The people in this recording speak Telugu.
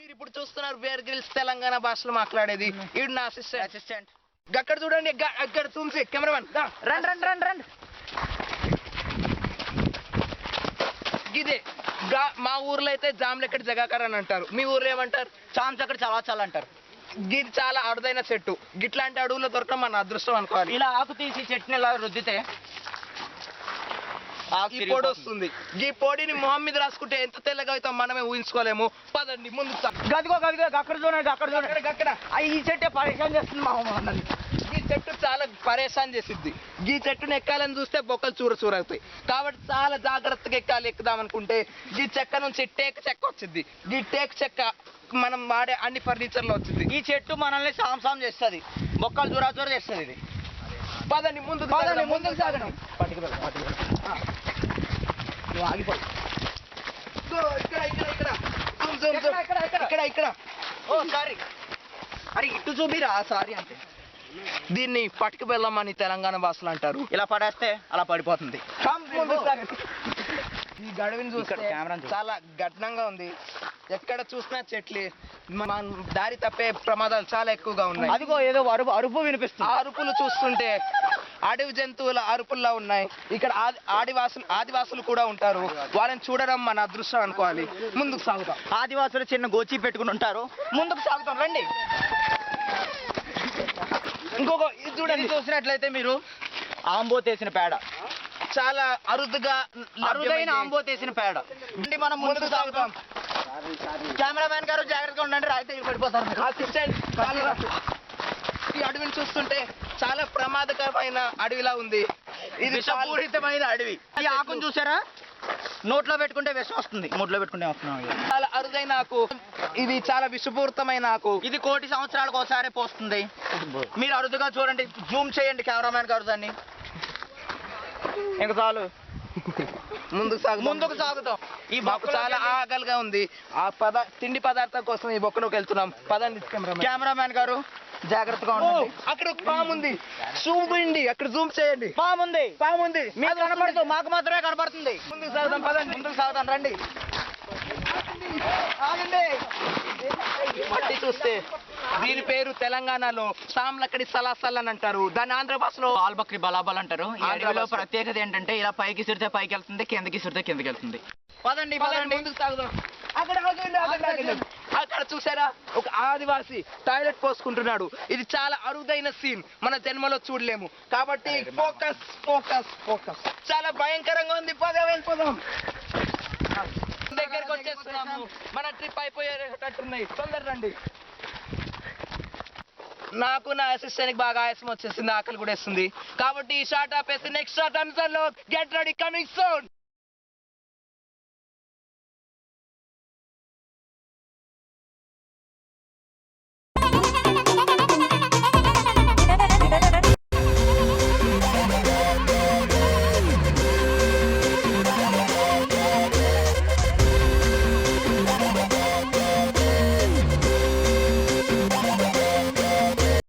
మీరు ఇప్పుడు చూస్తున్నారు బేర్ గ్రిల్స్ తెలంగాణ భాషలో మాట్లాడేది. ఈడు నా అసిస్టెంట్. అక్కడ చూడండి, అక్కడ చూసి కెమెరామెన్ రండి. ఇదే మా ఊర్లో అయితే జామ్లెక్కడి జగాకర్ అని అంటారు. మీ ఊర్లో ఏమంటారు? చాంచక్కడ చాలా అంటారు. ఇది చాలా అరుదైన చెట్టు. గిట్లాంటి అడవుల్లో దొరకడం మన అదృష్టం అనుకోవాలి. ఇలా ఆకు తీసి చెట్టుని ఇలా రుద్దితే ఈ పొడి వస్తుంది. ఈ పొడిని మొహం మీద రాసుకుంటే ఎంత తెల్లగా అవుతాం మనమే ఊహించుకోలేము. పదండి ముందు. గదిగో అక్కడ చూడండి అక్కడ ఈ చెట్టే పరేషాన్ చేస్తుంది మా అన్నది. ఈ చెట్టు చాలా పరేషాన్ చేసిద్ది. ఈ చెట్టుని ఎక్కాలని చూస్తే బొక్కలు చూర అవుతాయి. కాబట్టి చాలా జాగ్రత్తగా ఎక్కుదాం అనుకుంటే ఈ చెక్క నుంచి టేక్ చెక్క వచ్చింది. ఈ టేక్ చెక్క మనం వాడే అన్ని ఫర్నిచర్ లో వచ్చింది. ఈ చెట్టు మనల్ని సాంసాం చేస్తుంది, బొక్కలు చూర చేస్తుంది. ఇది పదండి ముందుకు సాగండి. ఆగిపోయి ఇక్కడ ఓ సారీ అరే ఇటు చూపిరా సారీ అంటే. దీన్ని పట్టుకు వెళ్ళమని తెలంగాణ భాషలో అంటారు. ఇలా పడేస్తే అలా పడిపోతుంది. ఈ గడవిని చూస్తే చాలా గడ్డంగా ఉంది. ఎక్కడ చూసినా చెట్లే. దారి తప్పే ప్రమాదాలు చాలా ఎక్కువగా ఉన్నాయి. అదిగో ఏదో అరుపు వినిపిస్తుంది. ఆ అరుపులు చూస్తుంటే అడవి జంతువుల అరుపుల్లా ఉన్నాయి. ఇక్కడ ఆదివాసులు కూడా ఉంటారు. వాళ్ళని చూడడం మన అదృష్టం అనుకోవాలి. ముందుకు సాగుతాం. ఆదివాసులు చిన్న గోచి పెట్టుకుని ఉంటారు. ముందుకు సాగుతాం రండి. ఇంకొక ఇది చూడండి, చూసినట్లయితే మీరు ఆంబోతేసిన పేడ, చాలా అరుదైన ఆంబోతేసిన పేడ. మనం ముందుకు సాగుతాం. కెమెరామెన్ గారు జాగ్రత్తగా ఉండండి, రాయితే పడిపోతారు. ఈ అడవిని చూస్తుంటే చాలా ప్రమాదకరమైన అడవిలా ఉంది. ఇది విషపూరితమైన అడవి. ఈ ఆకును చూసారా? నోట్లో పెట్టుకుంటే విషం వస్తుంది, నోట్లో పెట్టుకుంటే వస్తున్నాం. చాలా అరుదైన ఆకు. ఇది చాలా విషపూరితమైన ఆకు. ఇది 1 కోటి సంవత్సరాలకు ఒకసారి పోస్తుంది. మీరు అరుదుగా చూడండి, జూమ్ చేయండి కెమెరామెన్ గారు దాన్ని. ఇంకా చాలు, ముందుకు సాగుతాం. ఈ మాకు చాలా ఆకలిగా ఉంది. ఆ తిండి పదార్థం కోసం ఈ బొక్కలోకి వెళ్తున్నాం. పదండి కెమెరామెన్ గారు, జాగ్రత్తగా ఉండండి. అక్కడ ఒక పాము ఉంది, చూపిండి. అక్కడ జూమ్ చేయండి. పాము ఉంది. మీకు కనపడదు, మాకు మాత్రమే కనపడుతుంది. ముందుకు సాగుతాం. పదండి ముందుకు సాగుతాం రండి. పట్టి చూస్తే దీని పేరు తెలంగాణలో సామ్లక్కడి సలాసల్ అని అంటారు. దాని ఆంధ్ర భాషలో ఆల్బక్రి బలాబల్ అంటారు. ఈ అడవిలో ప్రత్యేకత ఏంటంటే ఇలా పైకి సిరితే పైకి వెళ్తుంది, కిందకి సిరితే కిందకి వెళ్తుంది. పదండి ముందుకు సాగుదాం. అక్కడ చూసారా, ఒక ఆదివాసి టాయిలెట్ పోసుకుంటున్నాడు. ఇది చాలా అరుదైన సీన్, మన జన్మలో చూడలేము. కాబట్టి ఫోకస్. చాలా భయంకరంగా ఉంది. వెళ్ళిపోదాం. దగ్గరికి వచ్చేస్తున్నాము. మన ట్రిప్ అయిపోయేటట్టున్నాయి. తొందర రండి. నాకు నా అసిస్టెంట్ బాగా ఆయాసం వచ్చేసింది, ఆకలి కూడా వేస్తుంది. కాబట్టి ఈ షార్ట్ ఆపేసి నెక్స్ట్ షార్ట్ ఆన్సర్ లో గెట్ రెడీ, కమింగ్ సూన్.